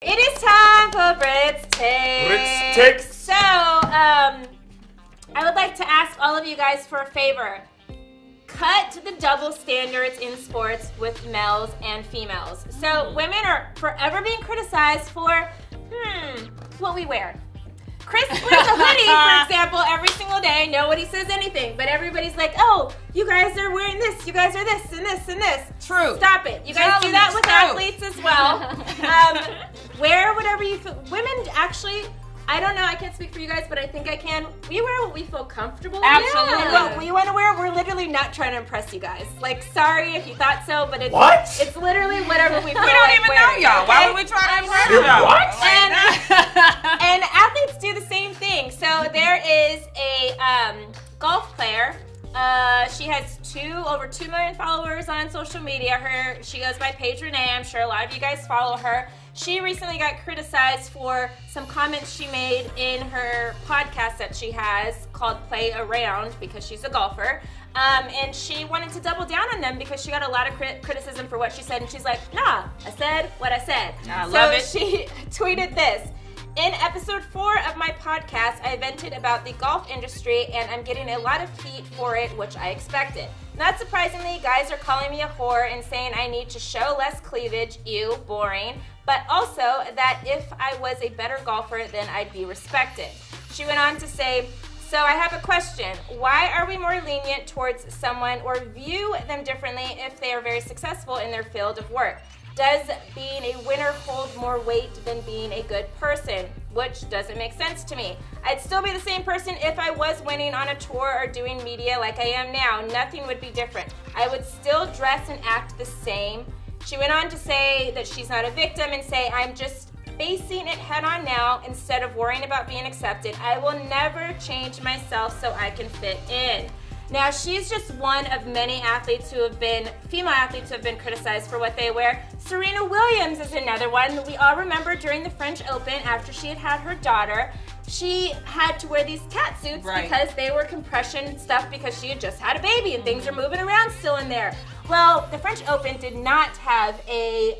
It is time for Britt's Takes. Britt's Takes. So, I would like to ask all of you guys for a favor. Cut the double standards in sports with males and females. So, women are forever being criticized for, what we wear. Chris wears a hoodie, for example, every single day. Nobody says anything, but everybody's like, oh, you guys are wearing this, you guys are this, and this, and this. True. Stop it. You guys do that with athletes as well. Wear whatever you feel. Women actually, I don't know, I can't speak for you guys, but I think I can. We wear what we feel comfortable with. Absolutely. And what we want to wear, we're literally not trying to impress you guys. Like, sorry if you thought so, but it's it's literally whatever we feel We don't even know y'all. Okay? Why would we try to impress y'all? What? And athletes do the same thing. So there is a golf player. She has over 2 million followers on social media. She goes by Paige Spiranac. I'm sure a lot of you guys follow her. She recently got criticized for some comments she made in her podcast that she has called Play Around, because she's a golfer. And she wanted to double down on them because she got a lot of criticism for what she said. And she's like, nah, I said what I said. I love it. So she tweeted this. In episode 4 of my podcast, I vented about the golf industry, and I'm getting a lot of heat for it, which I expected. Not surprisingly, guys are calling me a whore and saying I need to show less cleavage, ew, boring, but also that if I was a better golfer, then I'd be respected. She went on to say, so I have a question. Why are we more lenient towards someone or view them differently if they are very successful in their field of work? Does being a winner hold more weight than being a good person? Which doesn't make sense to me. I'd still be the same person if I was winning on a tour or doing media like I am now. Nothing would be different. I would still dress and act the same. She went on to say that she's not a victim and say, I'm just facing it head on now instead of worrying about being accepted. I will never change myself so I can fit in. Now, she's just one of many athletes female athletes who have been criticized for what they wear. Serena Williams is another one. We all remember during the French Open, after she had her daughter, she had to wear these cat suits because they were compression stuff because she had just had a baby and things are moving around still in there. Well, the French Open did not have a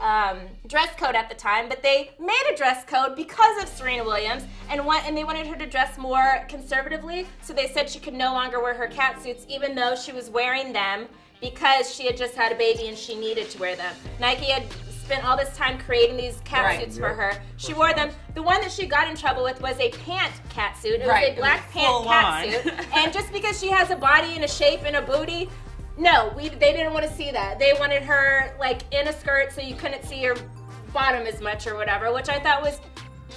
dress code at the time, but they made a dress code because of Serena Williams, and they wanted her to dress more conservatively, so they said she could no longer wear her cat suits even though she was wearing them because she had just had a baby and she needed to wear them. Nike had spent all this time creating these cat suits for her. She wore them. The one that she got in trouble with was a pant cat suit. It was a black pant cat suit. And just because she has a body and a shape and a booty, no, they didn't want to see that. They wanted her like in a skirt so you couldn't see her bottom as much or whatever, which I thought was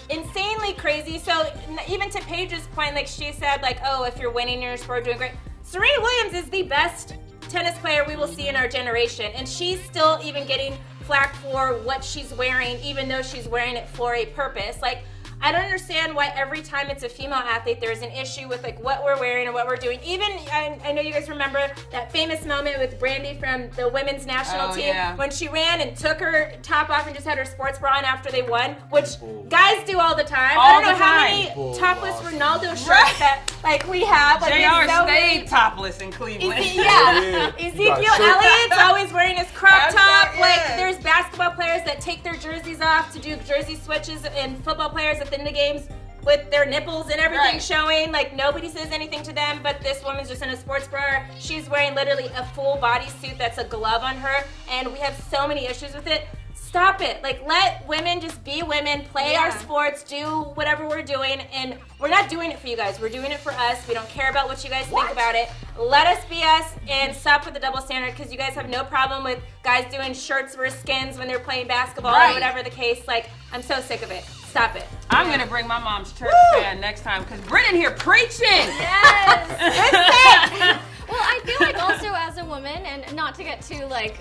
insanely crazy. So even to Paige's point, like she said, like, oh, if you're winning in your sport, doing great. Serena Williams is the best tennis player we will see in our generation, and she's still even getting flack for what she's wearing, even though she's wearing it for a purpose. Like, I don't understand why every time it's a female athlete, there's an issue with like what we're wearing and what we're doing. Even, I know you guys remember that famous moment with Brandy from the women's national team when she ran and took her top off and just had her sports bra on after they won, which guys do all the time. I don't know how many topless Ronaldo shirts that like we have. Like, JR stayed topless in Cleveland. Ezekiel Elliott's always wearing his crop top. Like, there's basketball players that take their jerseys off to do jersey switches, and football players at the end of games with their nipples and everything showing. Like, nobody says anything to them, but this woman's just in a sports bra. She's wearing literally a full bodysuit that's a glove on her, and we have so many issues with it. Stop it. Like, let women just be women, play our sports, do whatever we're doing, and we're not doing it for you guys. We're doing it for us. We don't care about what you guys think about it. Let us be us and stop with the double standard, because you guys have no problem with guys doing shirts versus skins when they're playing basketball or whatever the case. Like, I'm so sick of it. Stop it. I'm going to bring my mom's church fan next time, because Britt in here preaching. Yes. Well, I feel like also as a woman, and not to get too like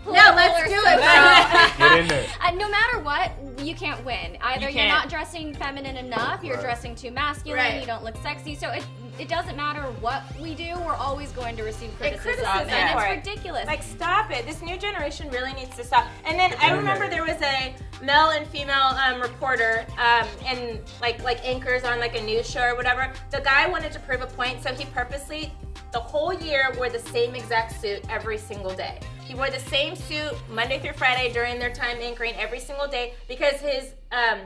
No, let's do it, girl. Get in there. No matter what, you can't win. Either you're not dressing feminine enough, you're dressing too masculine, you don't look sexy. So it doesn't matter what we do, we're always going to receive criticism. And it's ridiculous. Like, stop it. This new generation really needs to stop. And then I remember there was a male and female reporter and like anchors on like a news show or whatever. The guy wanted to prove a point, so he purposely the whole year wore the same exact suit every single day. He wore the same suit Monday through Friday during their time anchoring every single day because his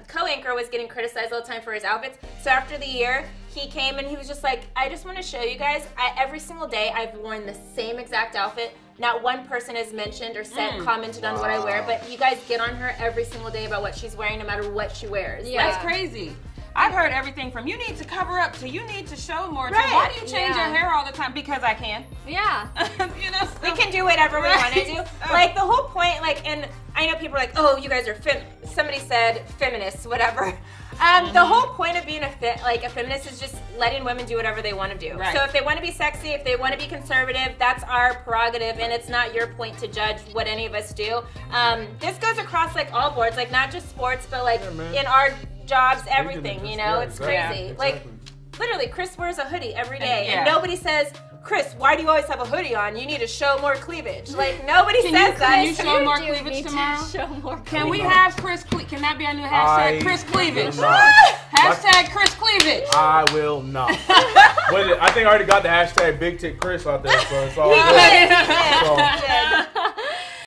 co-anchor was getting criticized all the time for his outfits. So after the year, he came and he was just like, I just want to show you guys, every single day I've worn the same exact outfit. Not one person has mentioned or commented on what I wear, but you guys get on her every single day about what she's wearing no matter what she wears. Yeah, that's crazy. I've heard everything from you need to cover up to you need to show more. Right. To why do you change your hair all the time? Because I can. Yeah. You know, so. We can do whatever we want to do. Like the whole point, like, and I know people are like, oh, you guys are somebody said feminists, whatever. The whole point of being a feminist is just letting women do whatever they want to do. Right. So if they want to be sexy, if they want to be conservative, that's our prerogative, and it's not your point to judge what any of us do. This goes across like all boards, like not just sports, but like in our jobs, everything, you know, it's crazy. Yeah, exactly. Like, literally, Chris wears a hoodie every day, and nobody says, Chris, why do you always have a hoodie on? You need to show more cleavage. Like, nobody says that. Can you show more cleavage tomorrow? Show more cleavage. Can we have Chris Cleavage? Can that be our new hashtag? Chris Cleavage. Hashtag Chris Cleavage. I will not. I think I already got the hashtag Big Tit Chris out there, so it's all good.